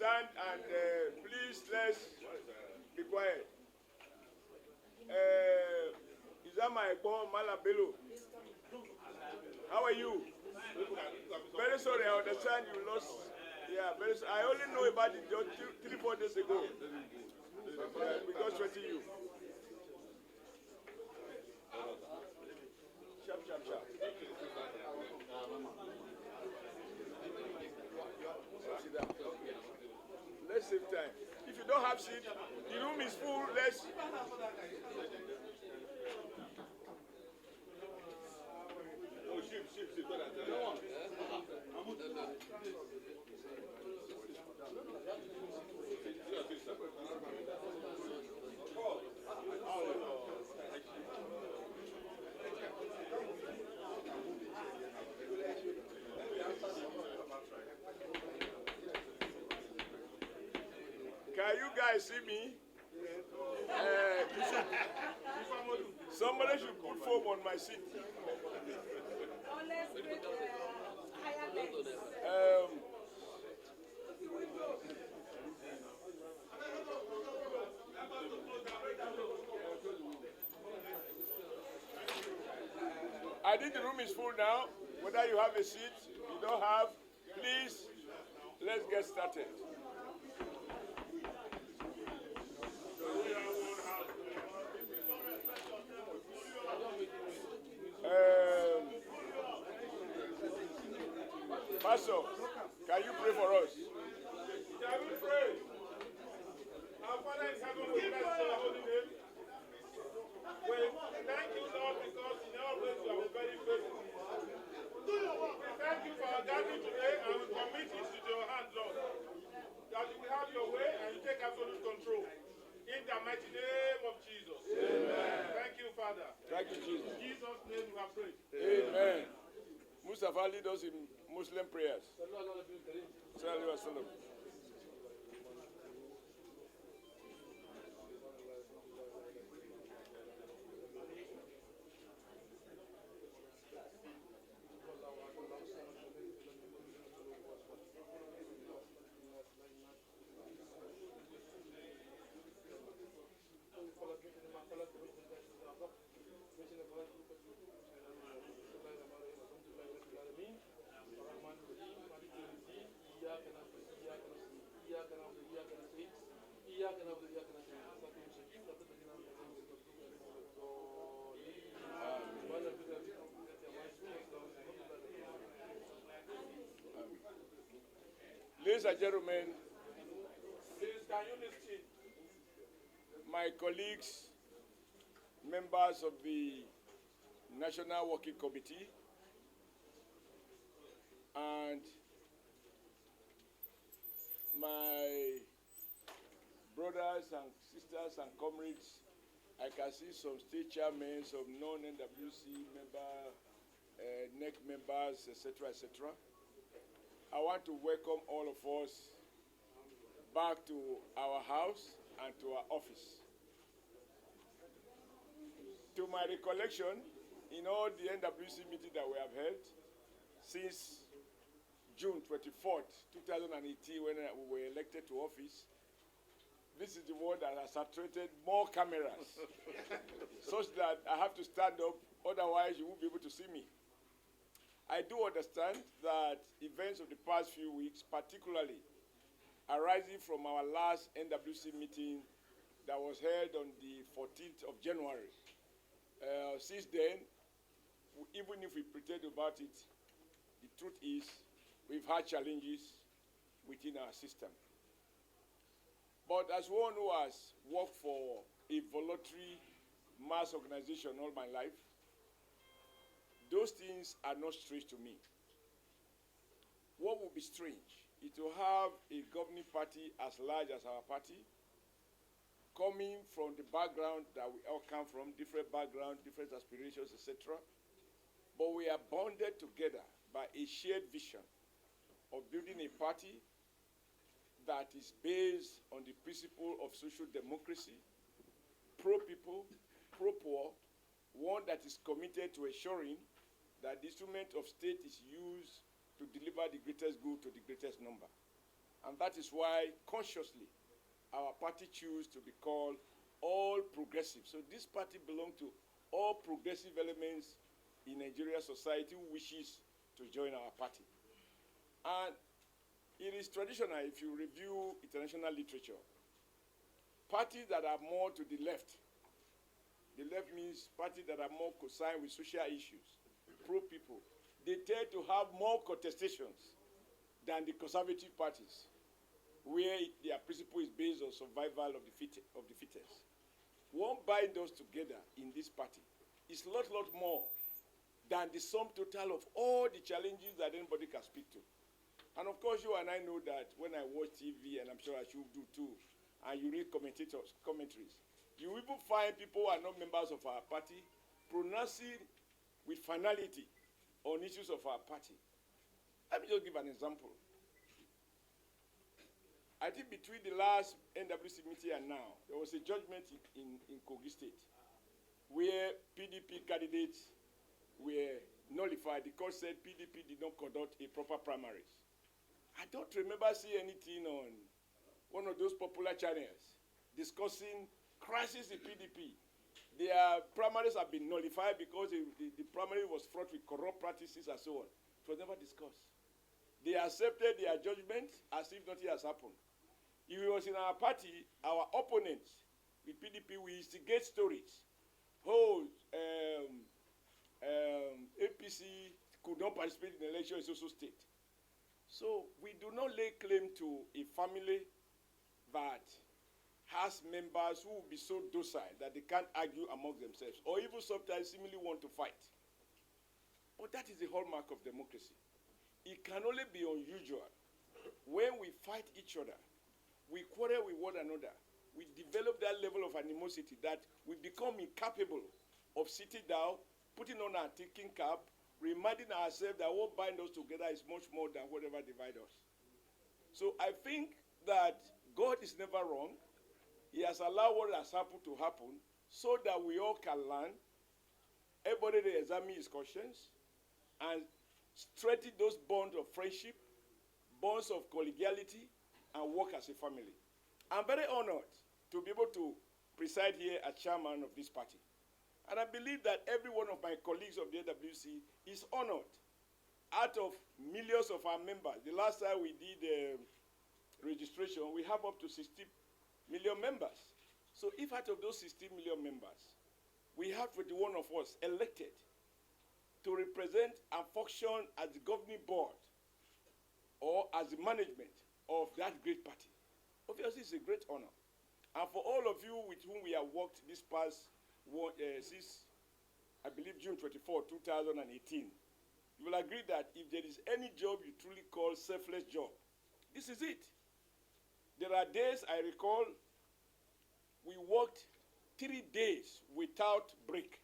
stand and please let's be quiet. Is that my boy Malabelo? How are you? Very sorry, I understand you lost. Yeah, very sorry. I only know about it just 3-4 days ago. We got sweating you. Sharp. Sit down. Let's save time. If you don't have seat, the room is full. Let's. Oh, ship. Can you guys see me? Somebody should put foam on my seat. I think the room is full now. Whether you have a seat, you don't have, please, let's get started. Pastor, can you pray for us? Shall we pray? Our Father in heaven, we bless your holy name. We thank you, Lord, because in our ways you are very faithful. We thank you for our gathering today, and we commit it to your hand, Lord. That you will have your way and you take absolute control. In the mighty name of Jesus. Amen. Thank you, Father. Thank you, Jesus. In Jesus' name we have prayed. Amen. Mustafa lead us in Muslim prayers. Sallallahu alaihi wasallam. Ladies and gentlemen, Please, can you listen? my colleagues, members of the National Working Committee, and my brothers and sisters and comrades, I can see some state chairmen, some non-NWC member, NEC members, etc., etc. I want to welcome all of us back to our house and to our office. To my recollection, in all the NWC meetings that we have held since June 24th, 2018, when we were elected to office, this is the one that has attracted more cameras, such that I have to stand up, otherwise you won't be able to see me. I do understand that events of the past few weeks, particularly arising from our last NWC meeting that was held on the 14th of January, since then, even if we pretend about it, the truth is we've had challenges within our system. But as one who has worked for a voluntary mass organization all my life, those things are not strange to me. What would be strange is to have a governing party as large as our party, coming from the background that we all come from, different backgrounds, different aspirations, etc. But we are bonded together by a shared vision of building a party that is based on the principle of social democracy, pro-people, pro-poor, one that is committed to ensuring that the instrument of state is used to deliver the greatest good to the greatest number. And that is why, consciously, our party chose to be called All Progressive. So this party belongs to all progressive elements in Nigerian society who wishes to join our party. And it is traditional, if you review international literature, parties that are more to the left means parties that are more concerned with social issues, pro-people, they tend to have more contestations than the conservative parties, where their principle is based on survival of the fittest. What binds us together in this party is a lot more than the sum total of all the challenges that anybody can speak to. And of course, you and I know that when I watch TV, and I'm sure I should do too, and you read commentaries, you even find people who are not members of our party pronouncing with finality on issues of our party. Let me just give an example. I think between the last NWC meeting and now, there was a judgment in Kogi State where PDP candidates were nullified. The court said PDP did not conduct a proper primaries. I don't remember seeing anything on one of those popular channels discussing crisis in PDP. Their primaries have been nullified because the primary was fraught with corrupt practices and so on. It was never discussed. They accepted their judgment as if nothing has happened. If it was in our party, our opponents with PDP, we instigate stories. APC could not participate in the election in social state. So we do not lay claim to a family that has members who will be so docile that they can't argue among themselves, or even sometimes seemingly want to fight. But that is the hallmark of democracy. It can only be unusual when we fight each other, we quarrel with one another, we develop that level of animosity that we become incapable of sitting down, putting on our thinking cap, reminding ourselves that what binds us together is much more than whatever divides us. So I think that God is never wrong. He has allowed what has happened to happen so that we all can learn. Everybody examine his conscience and strengthen those bonds of friendship, bonds of collegiality, and work as a family. I'm very honored to be able to preside here as chairman of this party. And I believe that every one of my colleagues of the NWC is honored. Out of millions of our members, the last time we did registration, we have up to 60 million members. So if out of those 60 million members, we have 21 of us elected to represent and function as the governing board or as the management of that great party, obviously it's a great honor. And for all of you with whom we have worked this past, since I believe June 24, 2018, you will agree that if there is any job you truly call selfless job, this is it. There are days I recall we worked 3 days without break.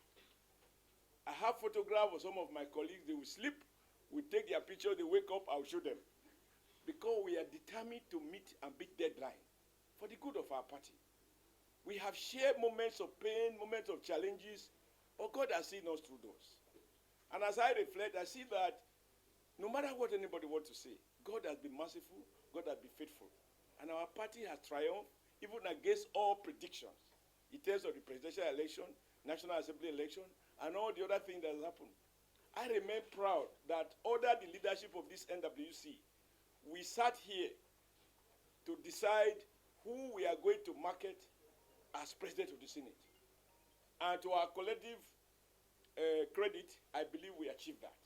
I have photographs of some of my colleagues. They will sleep, we take their picture, they wake up, I'll show them. Because we are determined to meet and beat deadline for the good of our party. We have shared moments of pain, moments of challenges, but God has seen us through those. And as I reflect, I see that no matter what anybody wants to say, God has been merciful, God has been faithful. And our party has triumphed even against all predictions in terms of the presidential election, National Assembly election, and all the other things that have happened. I remain proud that under the leadership of this NWC, we sat here to decide who we are going to market as president of the Senate. And to our collective credit, I believe we achieved that.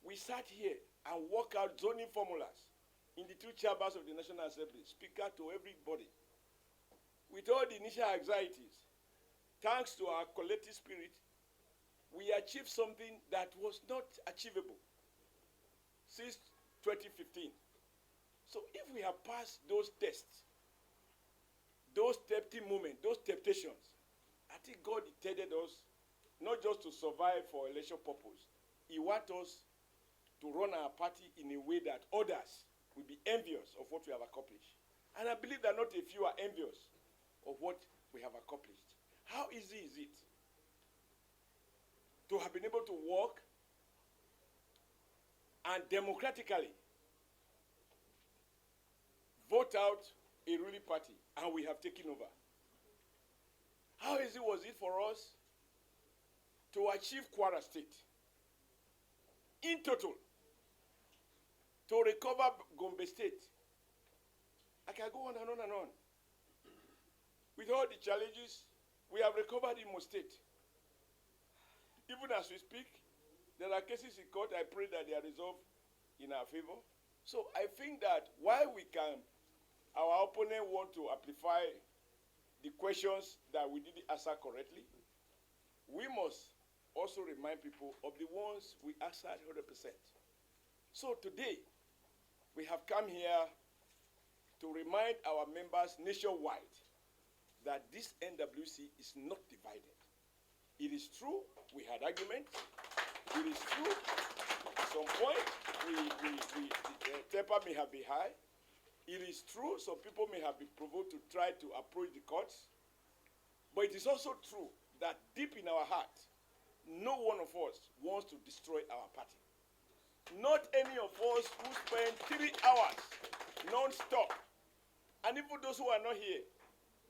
We sat here and worked out zoning formulas in the 2 chambers of the National Assembly, speaker to everybody. With all the initial anxieties, thanks to our collective spirit, we achieved something that was not achievable since 2015. So if we have passed those tests, those tempting moments, those temptations, I think God intended us not just to survive for election purpose. He wants us to run our party in a way that others will be envious of what we have accomplished. And I believe that not a few are envious of what we have accomplished. How easy is it to have been able to work and democratically vote out a ruling party, and we have taken over. How easy was it for us to achieve Kwara State? In total, to recover Gombe State. I can go on and on and on. With all the challenges, we have recovered Imo State. Even as we speak, there are cases in court. I pray that they are resolved in our favor. So I think that while our opponent want to amplify the questions that we didn't answer correctly, we must also remind people of the ones we answered 100%. So today, we have come here to remind our members nationwide that this NWC is not divided. It is true, we had arguments. It is true, at some point, the temper may have been high. It is true, some people may have been provoked to try to approach the courts. But it is also true that deep in our heart, no one of us wants to destroy our party. Not any of us who spend 3 hours non-stop. And even those who are not here,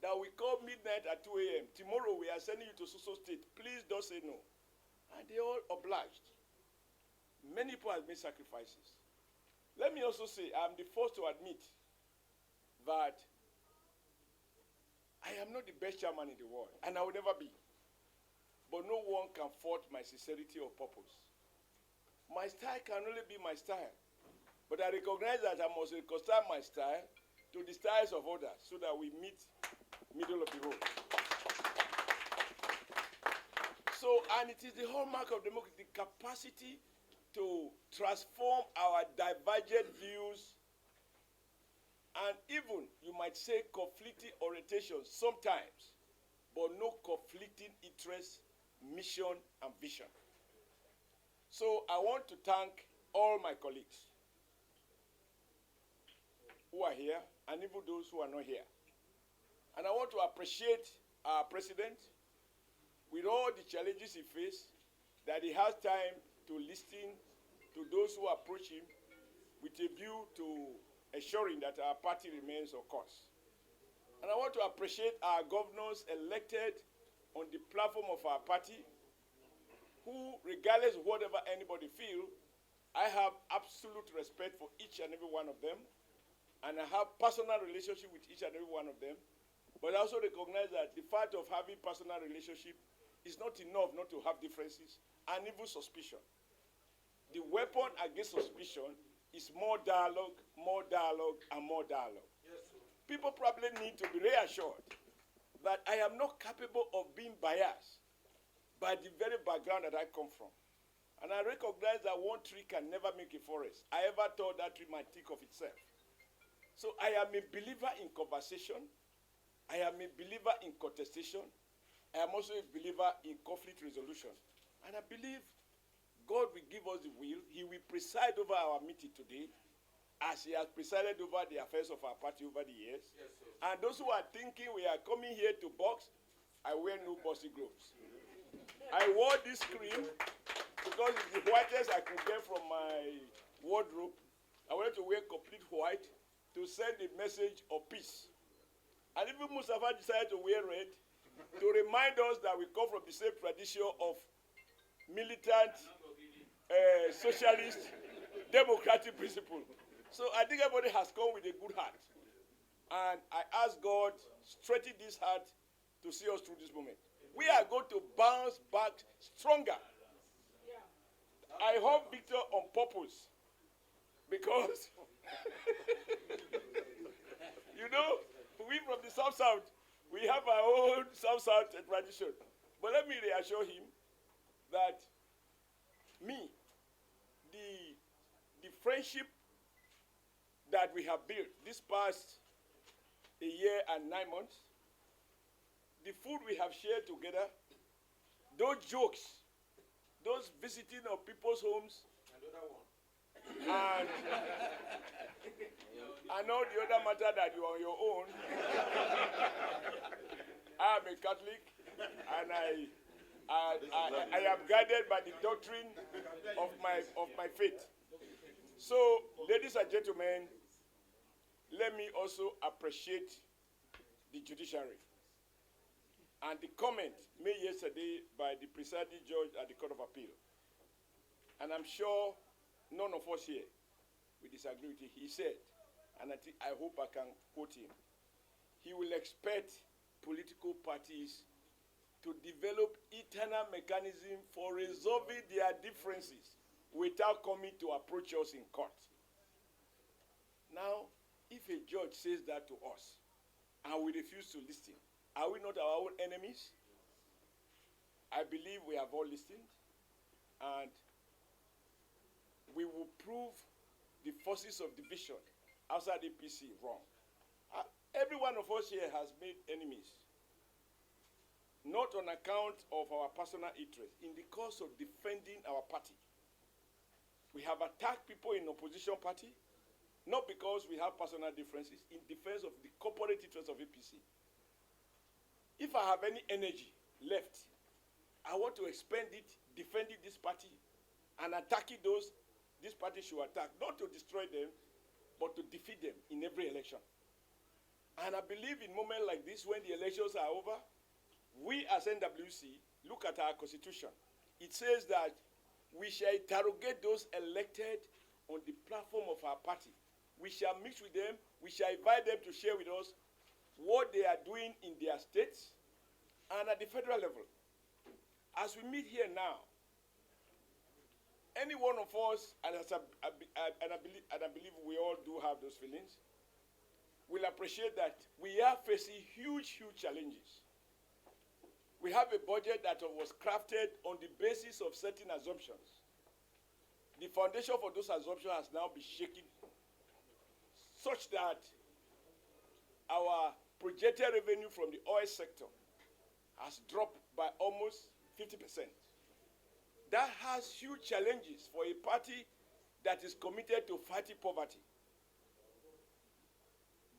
that we call midnight at 2 a.m. Tomorrow we are sending you to so state. Please don't say no. And they all obliged. Many people have made sacrifices. Let me also say, I'm the first to admit that I am not the best chairman in the world, and I will never be. But no one can fault my sincerity or purpose. My style can only be my style. But I recognize that I must reconcile my style to the styles of others so that we meet middle of the road. So, and it is the hallmark of democracy, the capacity to transform our divergent views and even, you might say, conflicting orientations sometimes, but no conflicting interests, mission, and vision. So I want to thank all my colleagues who are here, and even those who are not here. And I want to appreciate our president with all the challenges he faced, that he has time to listen to those who approach him with a view to ensuring that our party remains on course. And I want to appreciate our governors elected on the platform of our party, who, regardless of whatever anybody feels, I have absolute respect for each and every one of them, and I have personal relationship with each and every one of them. But I also recognize that the fact of having personal relationship is not enough not to have differences and even suspicion. The weapon against suspicion is more dialogue, and more dialogue. Yes, people probably need to be reassured that I am not capable of being biased by the very background that I come from. And I recognize that one tree can never make a forest. I ever thought that tree might think of itself. So I am a believer in conversation. I am a believer in contestation. I am also a believer in conflict resolution. And I believe God will give us the will. He will preside over our meeting today, as he has presided over the affairs of our party over the years. Yes, and those who are thinking we are coming here to box, I wear no boxing gloves. I wore this cream because it's the whitest I could get from my wardrobe. I wanted to wear complete white to send a message of peace. And even Mustafa decided to wear red to remind us that we come from the same tradition of militant, socialist, democratic principle. So I think everybody has come with a good heart. And I ask God, strengthen this heart to see us through this moment. We are going to bounce back stronger. I hope Victor on purpose. Because, you know, we from the South, we have our own South tradition. But let me reassure him that the friendship that we have built this past a year and 9 months, the food we have shared together, those jokes, those visiting of people's homes, and I know the other matter that you are on your own. I am a Catholic, and I am guided by the doctrine of my faith. So, ladies and gentlemen, let me also appreciate the judiciary and the comment made yesterday by the presiding judge at the Court of Appeal. And I'm sure none of us here will disagree with it. He said, and I hope I can quote him, he will expect political parties to develop internal mechanism for resolving their differences without coming to approach us in court. Now, if a judge says that to us and we refuse to listen, are we not our own enemies? I believe we have all listened, and we will prove the forces of division outside APC wrong. Every one of us here has made enemies, not on account of our personal interest, in the course of defending our party. We have attacked people in opposition party, not because we have personal differences, in defense of the corporate interests of APC. If I have any energy left, I want to expend it defending this party and attacking those this party should attack, not to destroy them, but to defeat them in every election. And I believe in moments like this, when the elections are over, we as NWC look at our constitution. It says that we shall interrogate those elected on the platform of our party. We shall mix with them. We shall invite them to share with us what they are doing in their states and at the federal level. As we meet here now, any one of us, and I believe we all do have those feelings, will appreciate that we are facing huge challenges. We have a budget that was crafted on the basis of certain assumptions. The foundation for those assumptions has now been shaken such that our projected revenue from the oil sector has dropped by almost 50%. That has huge challenges for a party that is committed to fighting poverty.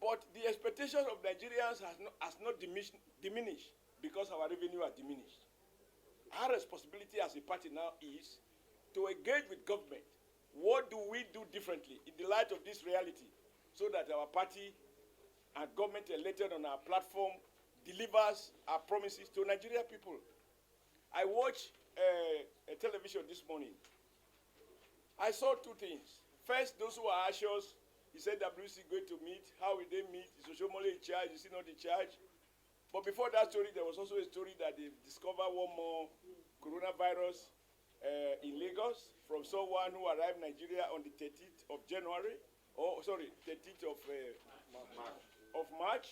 But the expectations of Nigerians has not diminished because our revenue has diminished. Our responsibility as a party now is to engage with government. What do we do differently in the light of this reality so that our party and government elected on our platform delivers our promises to Nigerian people? I watched a television this morning. I saw two things. First, those who are anxious, he said WC going to meet. How will they meet? Is Oshiomhole in charge? Is he not in charge? But before that story, there was also a story that they discovered one more coronavirus in Lagos from someone who arrived in Nigeria on the 13th of January. 13th of March.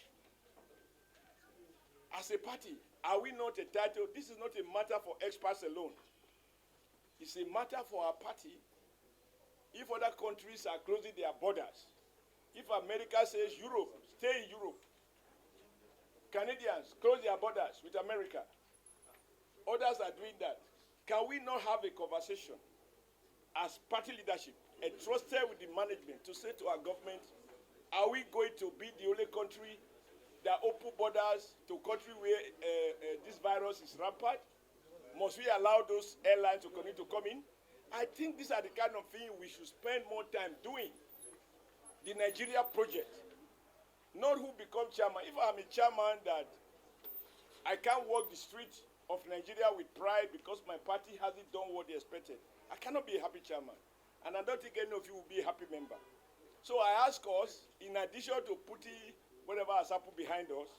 As a party, are we not entitled? This is not a matter for experts alone. It's a matter for our party. If other countries are closing their borders, if America says Europe, stay in Europe, Canadians close their borders with America, others are doing that. Can we not have a conversation as party leadership, entrusted with the management, to say to our government, are we going to be the only country that open borders to country where this virus is rampant? Must we allow those airlines to continue to come in? I think these are the kind of things we should spend more time doing. The Nigeria project, not who becomes chairman. If I'm a chairman that I can't walk the street of Nigeria with pride because my party hasn't done what they expected, I cannot be a happy chairman. And I don't think any of you will be a happy member. So I ask us, in addition to putting whatever has happened behind us,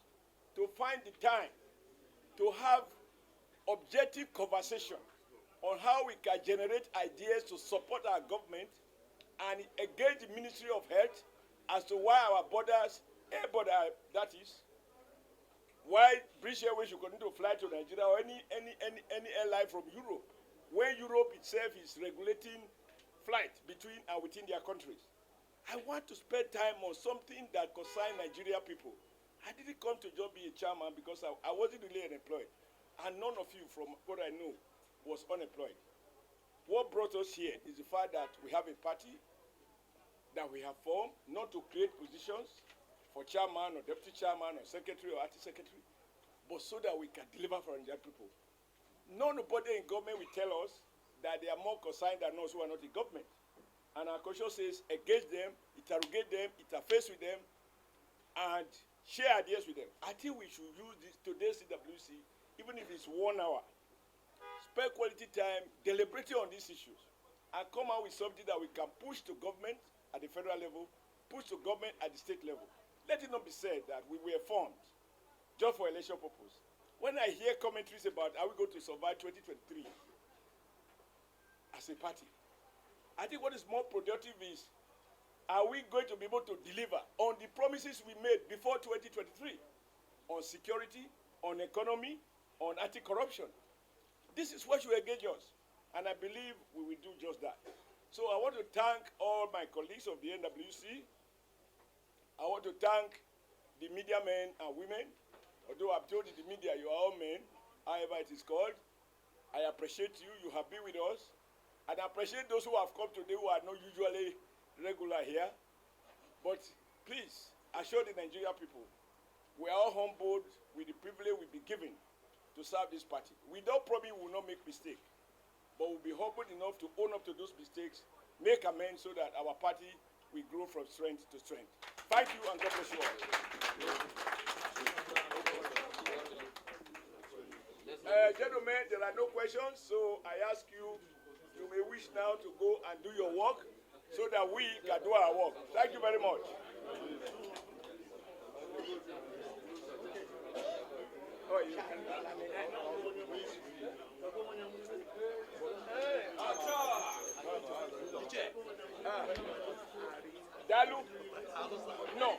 to find the time to have objective conversation on how we can generate ideas to support our government and engage the Ministry of Health as to why our borders, air border that is, why British Airways should continue to fly to Nigeria or any airline from Europe, when Europe itself is regulating flight between and within their countries. I want to spend time on something that concerns Nigerian people. I didn't come to just be a chairman because I wasn't really unemployed. And none of you, from what I know, was unemployed. What brought us here is the fact that we have a party that we have formed, not to create positions for chairman or deputy chairman or secretary or acting secretary, but so that we can deliver for Nigerian people. Nobody in government will tell us that they are more concerned than us who are not in government. And our culture says, engage them. interrogate them, interface with them, and share ideas with them. I think we should use this today's CWC, even if it's 1 hour. Spend quality time deliberating on these issues and come out with something that we can push to government at the federal level, push to government at the state level. Let it not be said that we were formed just for election purpose. When I hear commentaries about how we going to survive 2023 as a party, I think what is more productive is, are we going to be able to deliver on the promises we made before 2023 on security, on economy, on anti-corruption? This is what you engage us, and I believe we will do just that. So I want to thank all my colleagues of the NWC. I want to thank the media men and women. Although I've told you the media, you are all men, however it is called. I appreciate you. You have been with us. And I appreciate those who have come today who are not usually regular here. But please, assure the Nigerian people, we are all humbled with the privilege we've been given to serve this party. We don't promise we will not make mistakes, but we'll be humble enough to own up to those mistakes, make amends so that our party will grow from strength to strength. Thank you, and God bless you all. Gentlemen, there are no questions, so I ask you, you may wish now to go and do your work so that we can do our work. Thank you very much. Dalu? No.